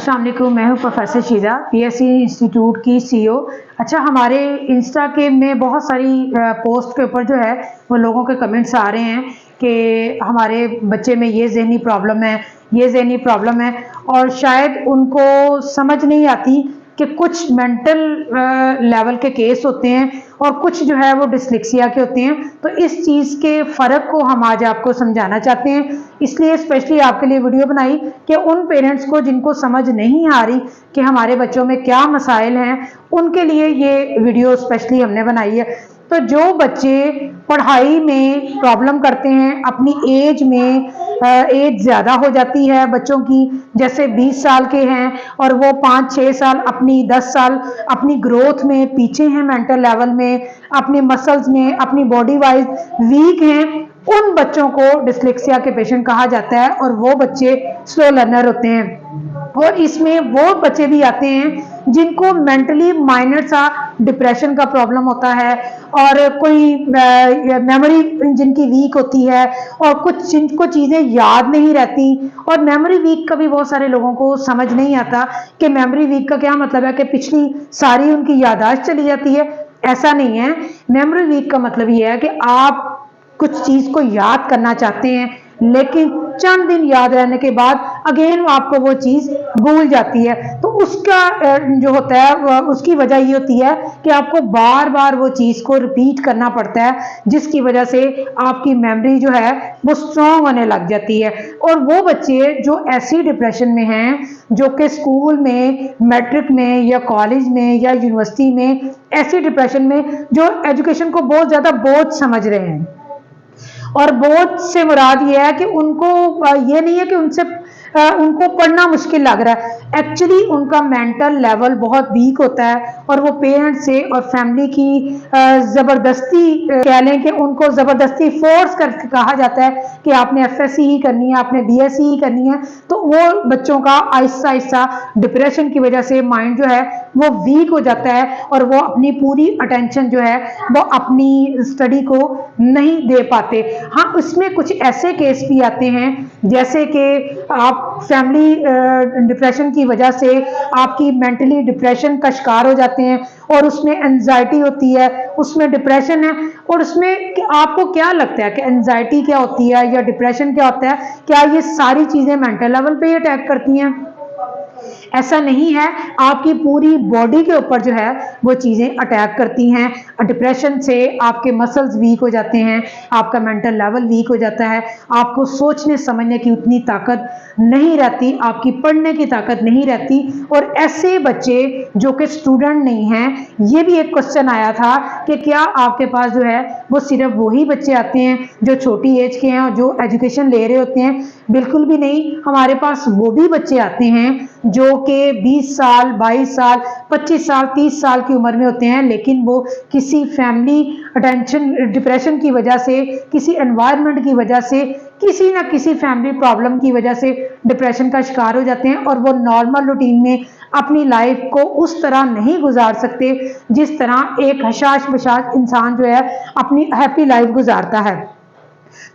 अस्सलाम वालेकुम, मैं हूँ प्रोफेसर शीजा, पीएससी इंस्टीट्यूट की सीईओ। अच्छा, हमारे इंस्टा के में बहुत सारी पोस्ट के ऊपर जो है वो लोगों के कमेंट्स आ रहे हैं कि हमारे बच्चे में ये ज़हनी प्रॉब्लम है, ये ज़हनी प्रॉब्लम है, और शायद उनको समझ नहीं आती कि कुछ मेंटल लेवल के केस होते हैं और कुछ जो है वो डिसलेक्सिया के होते हैं। तो इस चीज़ के फ़र्क को हम आज आपको समझाना चाहते हैं, इसलिए स्पेशली आपके लिए वीडियो बनाई कि उन पेरेंट्स को जिनको समझ नहीं आ रही कि हमारे बच्चों में क्या मसाइल हैं, उनके लिए ये वीडियो स्पेशली हमने बनाई है। तो जो बच्चे पढ़ाई में प्रॉब्लम करते हैं, अपनी एज में एज ज़्यादा हो जाती है बच्चों की, जैसे 20 साल के हैं और वो 5-6 साल अपनी 10 साल अपनी ग्रोथ में पीछे हैं, मेंटल लेवल में, अपने मसल्स में, अपनी बॉडी वाइज वीक हैं, उन बच्चों को डिसलेक्सिया के पेशेंट कहा जाता है और वो बच्चे स्लो लर्नर होते हैं। और इसमें वो बच्चे भी आते हैं जिनको मेंटली माइनर सा डिप्रेशन का प्रॉब्लम होता है, और कोई मेमोरी जिनकी वीक होती है, और कुछ जिनको चीज़ें याद नहीं रहती। और मेमोरी वीक का भी बहुत सारे लोगों को समझ नहीं आता कि मेमोरी वीक का क्या मतलब है, कि पिछली सारी उनकी याददाश्त चली जाती है। ऐसा नहीं है। मेमोरी वीक का मतलब ये है कि आप कुछ चीज़ को याद करना चाहते हैं, लेकिन चंद दिन याद रहने के बाद अगेन आपको वो चीज़ भूल जाती है। तो उसका जो होता है उसकी वजह ये होती है कि आपको बार बार वो चीज़ को रिपीट करना पड़ता है, जिसकी वजह से आपकी मेमोरी जो है वो स्ट्रॉन्ग होने लग जाती है। और वो बच्चे जो ऐसी डिप्रेशन में हैं, जो कि स्कूल में, मैट्रिक में या कॉलेज में या यूनिवर्सिटी में ऐसी डिप्रेशन में जो एजुकेशन को बहुत ज़्यादा बोझ समझ रहे हैं, और बोझ से मुराद ये है कि उनको ये नहीं है कि उनको पढ़ना मुश्किल लग रहा है, एक्चुअली उनका मेंटल लेवल बहुत वीक होता है, और वो पेरेंट्स से और फैमिली की ज़बरदस्ती कह लें कि उनको ज़बरदस्ती फोर्स करके कहा जाता है कि आपने एफएससी ही करनी है, आपने बीएससी ही करनी है। तो वो बच्चों का आहिस्ता आहिस्ता डिप्रेशन की वजह से माइंड जो है वो वीक हो जाता है, और वो अपनी पूरी अटेंशन जो है वो अपनी स्टडी को नहीं दे पाते। हाँ, उसमें कुछ ऐसे केस भी आते हैं जैसे कि आप फैमिली डिप्रेशन की वजह से आपकी मेंटली डिप्रेशन का शिकार हो जाते हैं, और उसमें एंजाइटी होती है, उसमें डिप्रेशन है। और उसमें आपको क्या लगता है कि एंजाइटी क्या होती है या डिप्रेशन क्या होता है? क्या ये सारी चीज़ें मेंटल लेवल पे ही अटैक करती हैं? ऐसा नहीं है, आपकी पूरी बॉडी के ऊपर जो है वो चीज़ें अटैक करती हैं। डिप्रेशन से आपके मसल्स वीक हो जाते हैं, आपका मेंटल लेवल वीक हो जाता है, आपको सोचने समझने की उतनी ताकत नहीं रहती, आपकी पढ़ने की ताकत नहीं रहती। और ऐसे बच्चे जो कि स्टूडेंट नहीं हैं, ये भी एक क्वेश्चन आया था कि क्या आपके पास जो है वो सिर्फ वही बच्चे आते हैं जो छोटी एज के हैं और जो एजुकेशन ले रहे होते हैं? बिल्कुल भी नहीं, हमारे पास वो भी बच्चे आते हैं जो कि 20 साल, 22 साल, 25 साल, 30 साल की उम्र में होते हैं, लेकिन वो किसी फैमिली टेंशन, डिप्रेशन की वजह से, किसी एनवायरनमेंट की वजह से, किसी ना किसी फैमिली प्रॉब्लम की वजह से डिप्रेशन का शिकार हो जाते हैं, और वो नॉर्मल रूटीन में अपनी लाइफ को उस तरह नहीं गुजार सकते जिस तरह एक हशाश बशाश इंसान जो है अपनी हैप्पी लाइफ गुजारता है।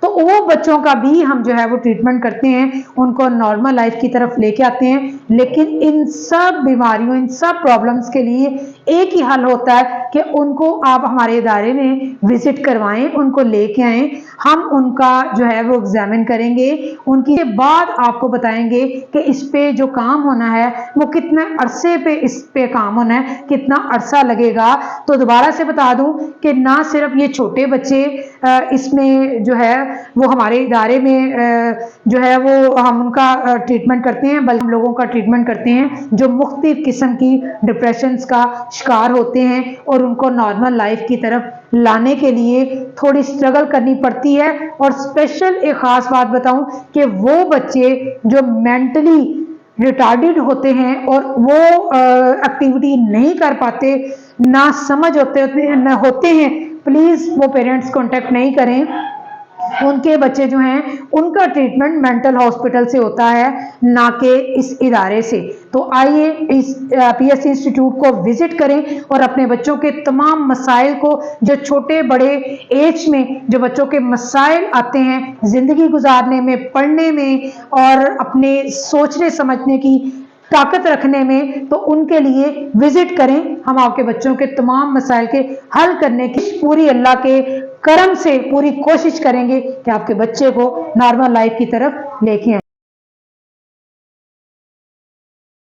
तो वो बच्चों का भी हम जो है वो ट्रीटमेंट करते हैं, उनको नॉर्मल लाइफ की तरफ लेके आते हैं। लेकिन इन सब बीमारियों, इन सब प्रॉब्लम्स के लिए एक ही हल होता है कि उनको आप हमारे इदारे में विजिट करवाएं, उनको लेके आएं, हम उनका जो है वो एग्जामिन करेंगे, उनके बाद आपको बताएंगे कि इस पे जो काम होना है वो कितने अरसे पे इस पे काम होना है, कितना अरसा लगेगा। तो दोबारा से बता दूं कि ना सिर्फ ये छोटे बच्चे इसमें जो है वो हमारे इदारे में जो है वो हम उनका ट्रीटमेंट करते हैं, बल्कि हम लोगों का ट्रीटमेंट करते हैं जो मुख्तलिफ किस्म की डिप्रेशंस का शिकार होते हैं, और उनको नॉर्मल लाइफ की तरफ लाने के लिए थोड़ी स्ट्रगल करनी पड़ती है। और स्पेशल एक ख़ास बात बताऊं कि वो बच्चे जो मेंटली रिटार्डेड होते हैं और वो एक्टिविटी नहीं कर पाते, ना समझ होते हैं, प्लीज़ वो पेरेंट्स कांटेक्ट नहीं करें। उनके बच्चे जो हैं उनका ट्रीटमेंट मेंटल हॉस्पिटल से होता है, ना कि इस इदारे से। तो आइए इस पीएससी इंस्टीट्यूट को विजिट करें और अपने बच्चों के तमाम मसाइल को, जो छोटे बड़े एज में जो बच्चों के मसाइल आते हैं ज़िंदगी गुजारने में, पढ़ने में और अपने सोचने समझने की طاقت رکھنے میں، تو ان کے لیے وزٹ کریں. ہم آپ کے بچوں کے تمام مسائل کے حل کرنے کی پوری اللہ کے کرم سے پوری کوشش کریں گے کہ آپ کے بچے کو نارمل لائف کی طرف لے کے آئیں.